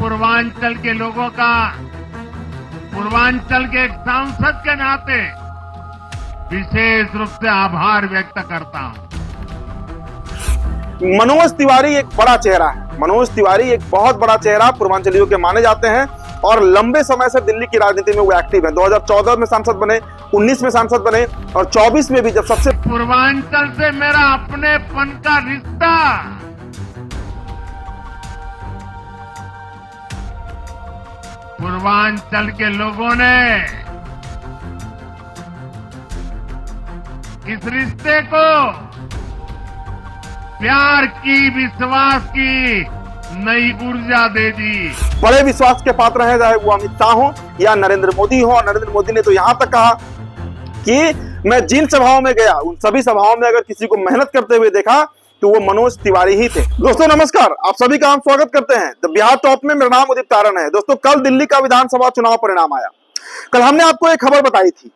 पूर्वांचल के लोगों का, पूर्वांचल के एक सांसद के नाते विशेष रूप से आभार व्यक्त करता हूं। मनोज तिवारी एक बड़ा चेहरा है। मनोज तिवारी एक बहुत बड़ा चेहरा पूर्वांचलियों के माने जाते हैं और लंबे समय से दिल्ली की राजनीति में वो एक्टिव है। 2014 में सांसद बने, 19 में सांसद बने और 24 में भी जब सबसे पूर्वांचल से मेरा अपनेपन का रिश्ता पूर्वांचल के लोगों ने इस रिश्ते को प्यार की, विश्वास की नई ऊर्जा दे दी। बड़े विश्वास के पात्र हैं, चाहे वो अमित शाह हो या नरेंद्र मोदी हो। नरेंद्र मोदी ने तो यहां तक कहा कि मैं जिन सभाओं में गया उन सभी सभाओं में अगर किसी को मेहनत करते हुए देखा तो वो मनोज तिवारी ही थे। दोस्तों नमस्कार, आप सभी का हम स्वागत करते हैं द बिहार टॉप में। मेरा नाम उदित तारण है। दोस्तों कल दिल्ली का विधानसभा चुनाव परिणाम आया। कल हमने आपको एक खबर बताई थी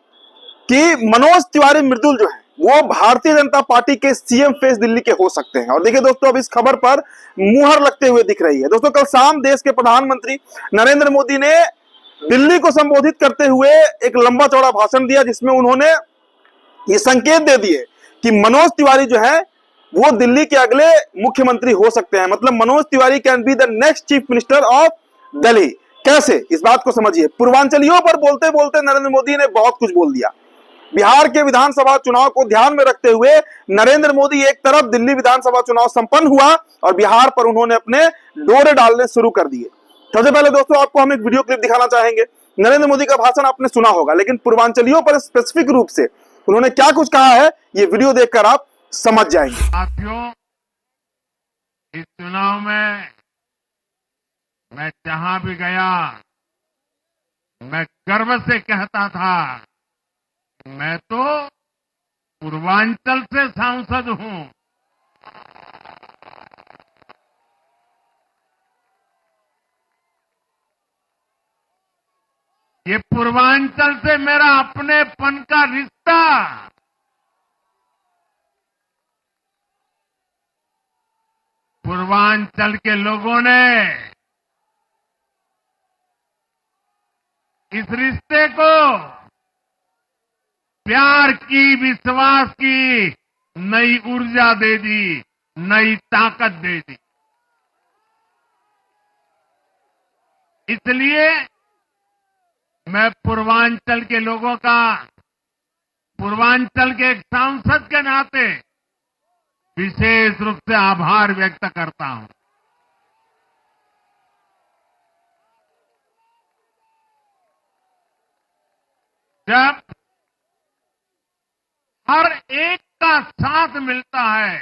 कि मनोज तिवारी मृदुल जो है वो भारतीय जनता पार्टी के सीएम फेस दिल्ली के हो सकते हैं। और देखिए दोस्तों, अब इस खबर पर मुहर लगते हुए दिख रही है। दोस्तों कल शाम देश के प्रधानमंत्री नरेंद्र मोदी ने दिल्ली को संबोधित करते हुए एक लंबा चौड़ा भाषण दिया, जिसमें उन्होंने ये संकेत दे दिए कि मनोज तिवारी जो है वो दिल्ली के अगले मुख्यमंत्री हो सकते हैं। मतलब Manoj Tiwari can be the next chief minister of Delhi. कैसे, इस बात को समझिए। पूर्वांचलियों पर बोलते बोलते नरेंद्र मोदी ने बहुत कुछ बोल दिया। बिहार के विधानसभा चुनाव को ध्यान में रखते हुए नरेंद्र मोदी एक तरफ दिल्ली विधानसभा चुनाव संपन्न हुआ और बिहार पर उन्होंने अपने डोरे डालने शुरू कर दिए। सबसे पहले दोस्तों आपको हम एक वीडियो क्लिप दिखाना चाहेंगे। नरेंद्र मोदी का भाषण आपने सुना होगा, लेकिन पूर्वांचलियों पर स्पेसिफिक रूप से उन्होंने क्या कुछ कहा है ये वीडियो देखकर आप समझ जाएंगे। साथियों, इस चुनाव में मैं जहां भी गया मैं गर्व से कहता था मैं तो पूर्वांचल से सांसद हूं। ये पूर्वांचल से मेरा अपनेपन का रिश्ता पूर्वांचल के लोगों ने इस रिश्ते को प्यार की, विश्वास की नई ऊर्जा दे दी, नई ताकत दे दी। इसलिए मैं पूर्वांचल के लोगों का, पूर्वांचल के एक सांसद के नाते विशेष रूप से आभार व्यक्त करता हूं। जब हर एक का साथ मिलता है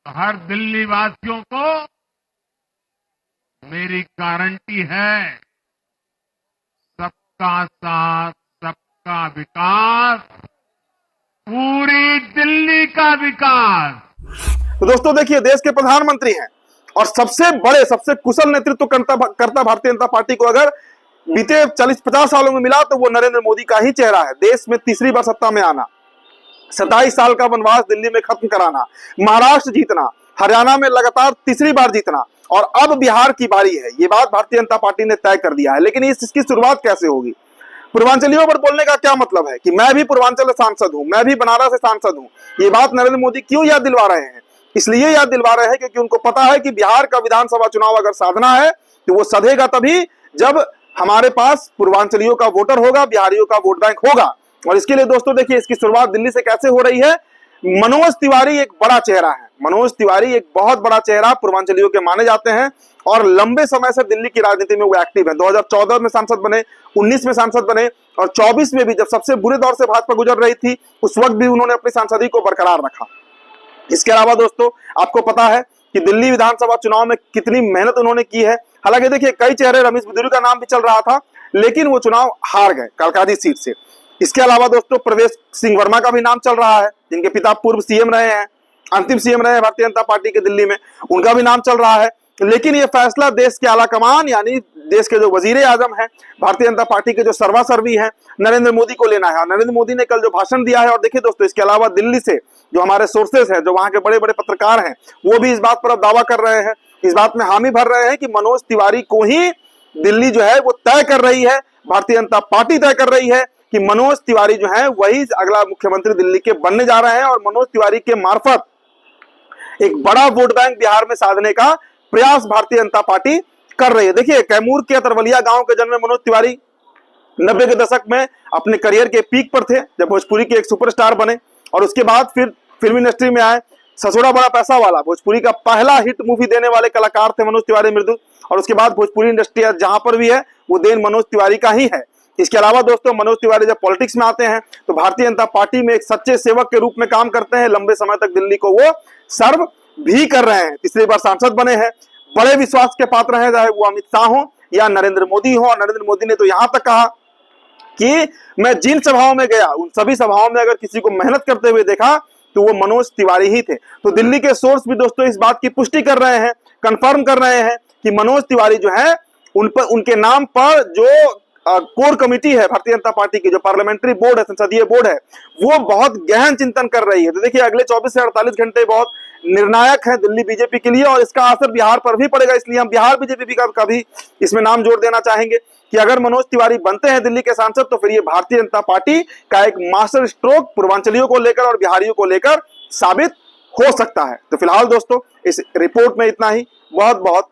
तो हर दिल्ली वासियों को मेरी गारंटी है सबका साथ, सबका विकास, पूरी दिल्ली का विकास। तो दोस्तों देखिए, देश के प्रधानमंत्री हैं और सबसे बड़े, सबसे कुशल नेतृत्व करता भारतीय जनता पार्टी को अगर बीते 40-50 सालों में मिला तो वो नरेंद्र मोदी का ही चेहरा है। देश में तीसरी बार सत्ता में आना, 27 साल का वनवास दिल्ली में खत्म कराना, महाराष्ट्र जीतना, हरियाणा में लगातार तीसरी बार जीतना और अब बिहार की बारी है। ये बात भारतीय जनता पार्टी ने तय कर दिया है। लेकिन इसकी शुरुआत कैसे होगी? पूर्वांचलियों पर बोलने का क्या मतलब है कि मैं भी पूर्वांचल से सांसद हूं, मैं भी बनारस से सांसद हूं। ये बात नरेंद्र मोदी क्यों याद दिलवा रहे हैं? इसलिए याद दिलवा रहे हैं क्योंकि उनको पता है कि बिहार का विधानसभा चुनाव अगर साधना है तो वो सधेगा तभी जब हमारे पास पूर्वांचलियों का वोटर होगा, बिहारियों का वोट बैंक होगा। और इसके लिए दोस्तों देखिए, इसकी शुरुआत दिल्ली से कैसे हो रही है। मनोज तिवारी एक बड़ा चेहरा है। मनोज तिवारी एक बहुत बड़ा चेहरा पूर्वांचलियों के माने जाते हैं और लंबे समय से दिल्ली की राजनीति में वो एक्टिव है। 2014 में सांसद बने, 19 में सांसद बने और 24 में भी जब सबसे बुरे दौर से भाजपा गुजर रही थी उस वक्त भी उन्होंने अपनी सांसदी को बरकरार रखा। इसके अलावा दोस्तों आपको पता है कि दिल्ली विधानसभा चुनाव में कितनी मेहनत उन्होंने की है। हालांकि देखिए, कई चेहरे, रमेश बिधूरी का नाम भी चल रहा था, लेकिन वो चुनाव हार गए कालकाजी सीट से। इसके अलावा दोस्तों प्रवेश सिंह वर्मा का भी नाम चल रहा है, जिनके पिता पूर्व सीएम रहे हैं, अंतिम सीएम रहे हैं भारतीय जनता पार्टी के दिल्ली में, उनका भी नाम चल रहा है। लेकिन ये फैसला देश के आला कमान यानी देश के जो वजीर आजम हैं, भारतीय जनता पार्टी के जो सर्वासर्वी हैं, नरेंद्र मोदी को लेना है। और नरेंद्र मोदी ने कल जो भाषण दिया है, और देखिए दोस्तों इसके अलावा दिल्ली से जो हमारे सोर्सेस हैं, जो वहां के बड़े बड़े पत्रकार हैं, वो भी इस बात पर अब दावा कर रहे हैं, इस बात में हामी भर रहे हैं कि मनोज तिवारी को ही दिल्ली जो है वो तय कर रही है, भारतीय जनता पार्टी तय कर रही है कि मनोज तिवारी जो है वही अगला मुख्यमंत्री दिल्ली के बनने जा रहे हैं और मनोज तिवारी के मार्फत एक बड़ा वोट बैंक बिहार में साधने का प्रयास भारतीय जनता पार्टी कर रही है। देखिए, कैमूर के तरवलिया गांव के जन्मे मनोज तिवारी 90 के दशक में अपने करियर के पीक पर थे, जब भोजपुरी के एक सुपरस्टार बने और उसके बाद फिर फिल्म इंडस्ट्री में आए। ससुरा बड़ा पैसा वाला भोजपुरी का पहला हिट मूवी देने वाले कलाकार थे मनोज तिवारी मृदुल, और उसके बाद भोजपुरी इंडस्ट्री जहां पर भी है वो देन मनोज तिवारी का ही है। इसके अलावा दोस्तों, मनोज तिवारी जब पॉलिटिक्स में आते हैं तो भारतीय जनता पार्टी में एक सच्चे सेवक के रूप में काम करते हैं। लंबे समय तक दिल्ली को वो सर्व भी कर रहे हैं, तीसरी बार सांसद बने हैं, बड़े विश्वास के पात्र हैं, चाहे वो अमित शाह हो या नरेंद्र मोदी हो। और नरेंद्र मोदी ने तो यहां तक कहा कि मैं जिन सभाओं में गया उन सभी सभाओं में अगर किसी को मेहनत करते हुए देखा तो वो मनोज तिवारी ही थे। तो दिल्ली के सोर्स भी दोस्तों इस बात की पुष्टि कर रहे हैं, कंफर्म कर रहे हैं कि मनोज तिवारी जो है उन पर, उनके नाम पर जो कोर कमेटी है भारतीय जनता पार्टी की, जो पार्लियामेंट्री बोर्ड है, संसदीय बोर्ड है, वो बहुत गहन चिंतन कर रही है। तो देखिए, अगले 24 से 48 घंटे बहुत निर्णायक है दिल्ली बीजेपी के लिए और इसका असर बिहार पर भी पड़ेगा। इसलिए हम बिहार बीजेपी का भी इसमें नाम जोड़ देना चाहेंगे कि अगर मनोज तिवारी बनते हैं दिल्ली के सांसद तो फिर ये भारतीय जनता पार्टी का एक मास्टर स्ट्रोक पूर्वांचलियों को लेकर और बिहारियों को लेकर साबित हो सकता है। तो फिलहाल दोस्तों इस रिपोर्ट में इतना ही। बहुत बहुत